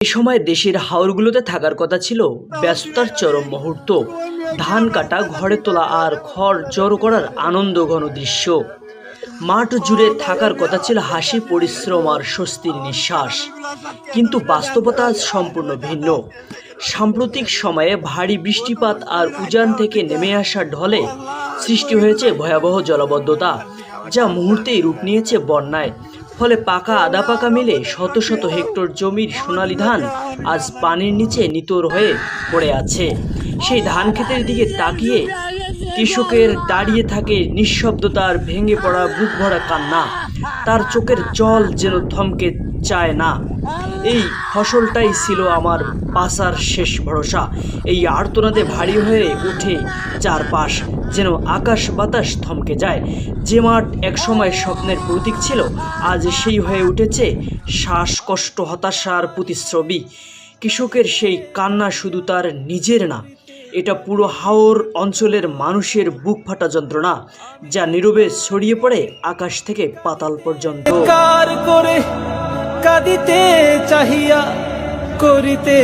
এ সময় দেশের হাওরগুলোতে থাকার কথা ছিল ব্যস্ততার চরম মুহূর্ত, ধান কাটা, ঘরে তোলা আর খড় জড়ো করার আনন্দঘন দৃশ্য। মাঠ জুড়ে থাকার কথা ছিল হাসি, পরিশ্রম আর স্বস্তির নিঃশ্বাস। কিন্তু বাস্তবতা আজ সম্পূর্ণ ভিন্ন। সাম্প্রতিক সময়ে ভারী বৃষ্টিপাত আর উজান থেকে নেমে আসা ঢলে সৃষ্টি হয়েছে ভয়াবহ জলাবদ্ধতা, যা মুহূর্তেই রূপ নিয়েছে বন্যায়। ফলে পাকা আধা পাকা মিলে শত শত হেক্টর জমির সোনালী ধান আজ পানির নিচে নিতর হয়ে পড়ে আছে। সেই ধান ক্ষেতের দিকে তাকিয়ে কৃষকের দাঁড়িয়ে থাকে নিঃশব্দতার ভেঙে পড়া বুক ভরা কান্না। তার চোখের জল যেন থমকে চায় না। এই ফসলটাই ছিল আমার বাঁচার শেষ ভরসা। এই আর্তনাদে ভারী হয়ে ওঠে চারপাশ, যেন আকাশ বাতাস থমকে যায়। যে মাঠ একসময় স্বপ্নের প্রতীক ছিল, আজ সেই হয়ে উঠেছে শ্বাসকষ্ট, হতাশার প্রতিচ্ছবি। কৃষকের সেই কান্না শুধু তার নিজের না, এটা পুরো হাওর অঞ্চলের মানুষের বুক ফাটা যন্ত্রণা, যা নীরবে ছড়িয়ে পড়ে আকাশ থেকে পাতাল পর্যন্ত। কার করে কাঁদিতে চাহিয়া করিতে